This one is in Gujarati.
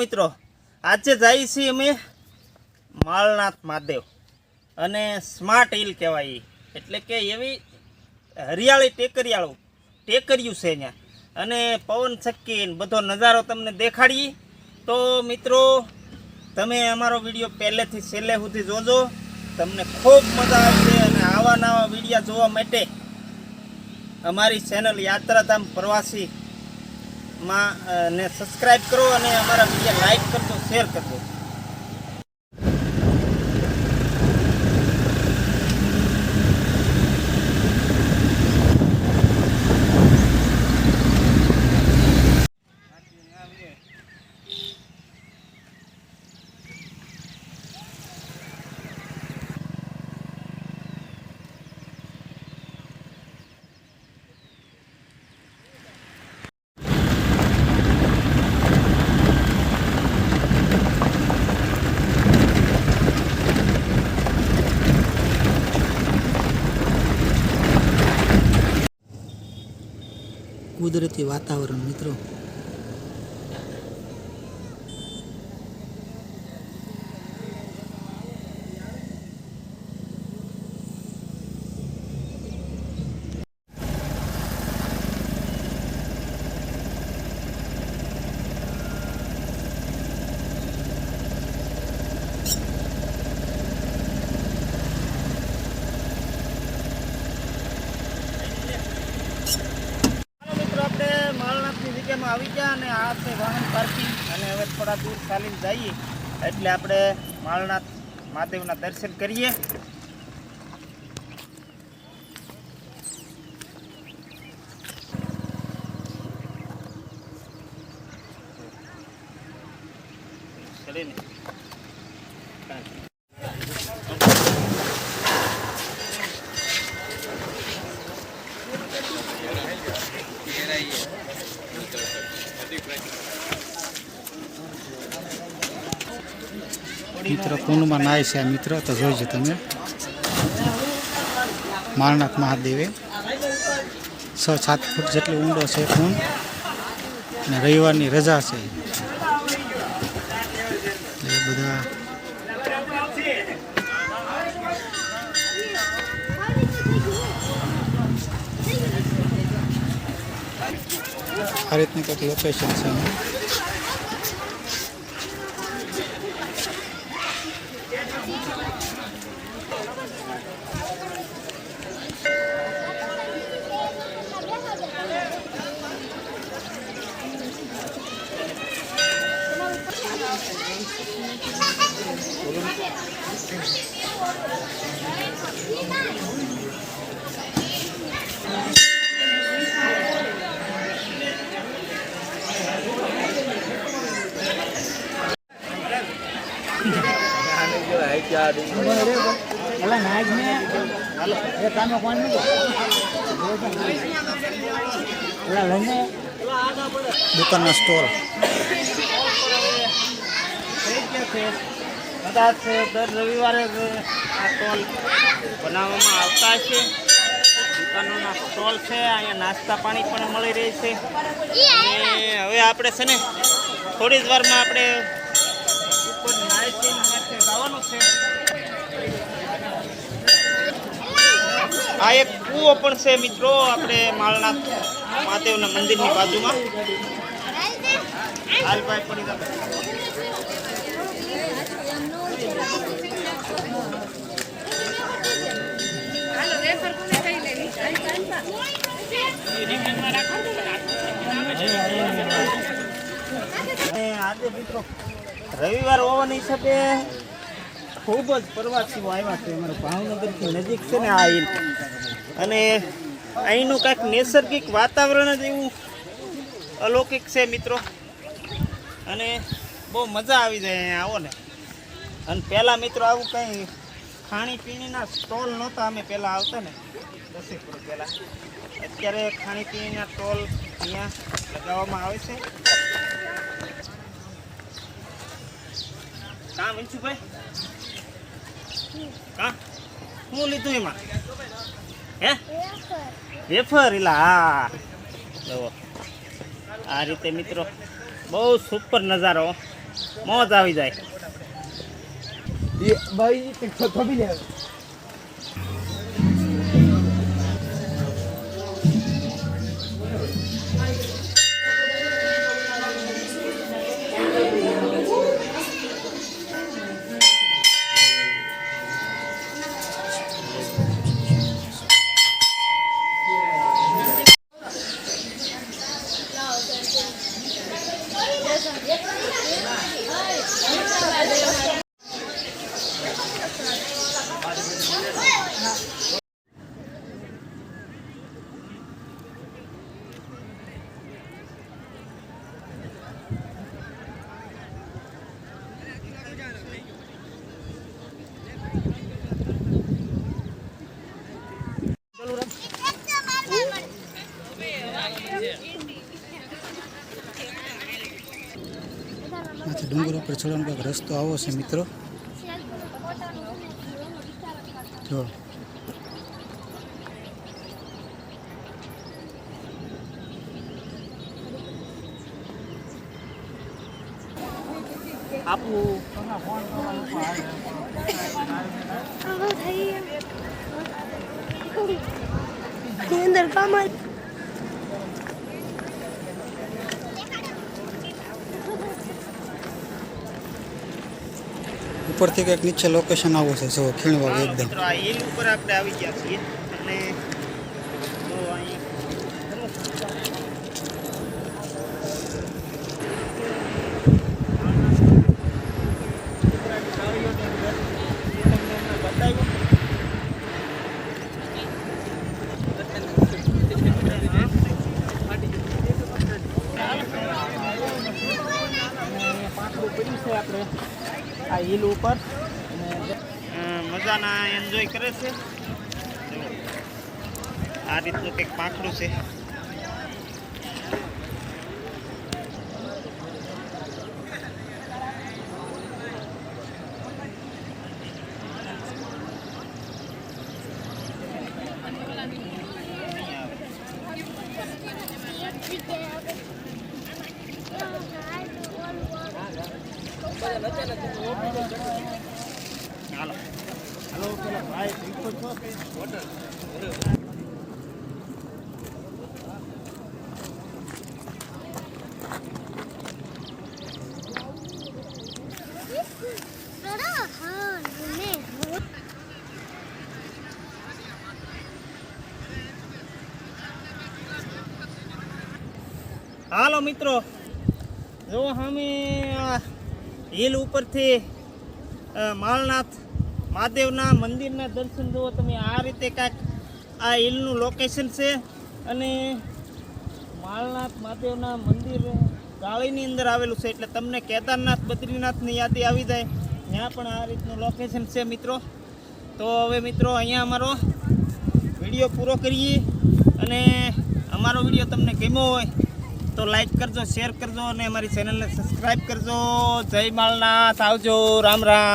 મિત્રો, આજે જઈએ છીએ અમે માળનાથ મહાદેવ અને સ્માર્ટ હિલ કહેવાય, એટલે કે એવી હરિયાળી ટેકરિયું છે અહીંયા, અને પવન ચક્કી બધો નજારો તમને દેખાડીએ. તો મિત્રો, તમે અમારો વિડીયો પહેલેથી છેલ્લે સુધી જોજો, તમને ખૂબ મજા આવશે. અને આવા નવા વિડીયો જોવા માટે અમારી ચેનલ યાત્રાધામ પ્રવાસી ને સબસ્ક્રાઈબ કરો અને અમારા વિડીયો લાઈક કરજો, શેર કરજો. કુદરતી વાતાવરણ મિત્રો, આવી ગયા અને આ છે વાહન પાર્કિંગ. અને હવે થોડા દૂર ચાલીને જઈએ એટલે આપણે માળનાથ મહાદેવના દર્શન કરીએ. મિત્રો કુંડમાં નાય છે આ મિત્રો, તો જોઈજો તમે. માળનાથ મહાદેવે 6-7 ફૂટ જેટલો ઊંડો છે કુંડ, અને રવિવારની રજા છે એટલે બધા આ રીતની કંઈક લોકેશન છે. દુકાનના સ્ટોર કદાચ દર રવિવારે આ સ્ટોલ બનાવવામાં આવતા છે. દુકાનોના સ્ટોલ છે, અહીંયા નાસ્તા પાણી પણ મળી રહે છે. અને હવે આપણે છે ને થોડી જ વારમાં આપણે ઉપર નાઇટિંગ માટે જવાનું છે. આ એક કૂવો પણ છે મિત્રો, આપણે માળનાથ મહાદેવના મંદિરની બાજુમાં. હાલભાઈ પડી જાય. આજે મિત્રો રવિવાર હોવાની હિસાબે ખૂબ જ પ્રવાસીઓ આવ્યા છે. અમારે ભાવનગરથી નજીક છે ને આ હિલ, અને અહીંનું કાંઈક નૈસર્ગિક વાતાવરણ જ એવું અલૌકિક છે મિત્રો, અને બહુ મજા આવી જાય અહીંયા આવો ને. અને પહેલાં મિત્રો આવું કંઈ ખાણીપીણીના સ્ટોલ નહોતા, અમે પહેલાં આવતા ને 10 વર્ષ પહેલાં. અત્યારે ખાણીપીણીના સ્ટોલ અહીંયા લગાવવામાં આવે છે. કાં વિંશુભાઈ, કાં શું લીધું એમાં? હે વેફર? એલા હા, જુઓ આ રીતે મિત્રો બહુ સુપર નજારો. મોજ આવી જાય. આથી ડુંગર ઉપર ચડવાનો કંઈક રસ્તો આવો છે મિત્રો. જો આપું અંદર કામ ઉપરથી કંઈક નીચે લોકેશન આવો છે. જો ખીણવાળું એકદમ. મિત્રો આ હિલ ઉપર આપણે આવી ગયા છીએ અને જો અહીં આપણે આ હિલ ઉપર મજાના એન્જોય કરે છે. આ રીતનું કંઈક પાંખડું છે. હાલો હાલો પેલા ભાઈ શીખો છો કે હોટલ હાલો મિત્રો જો અમે હિલ ઉપરથી માળનાથ મહાદેવના મંદિરના દર્શન જુઓ તમે. આ રીતે કાંઈક આ હિલનું લોકેશન છે અને માળનાથ મહાદેવના મંદિર ગાળીની અંદર આવેલું છે એટલે તમને કેદારનાથ બદ્રીનાથની યાદી આવી જાય. ત્યાં પણ આ રીતનું લોકેશન છે મિત્રો. તો હવે મિત્રો અહીંયા અમારો વિડીયો પૂરો કરીએ અને અમારો વિડીયો તમને ગમ્યો હોય તો લાઈક કરજો, શેર કરજો અને અમારી ચેનલને સબસ્ક્રાઈબ કરજો. જય માળનાથ, આવજો, રામ રામ.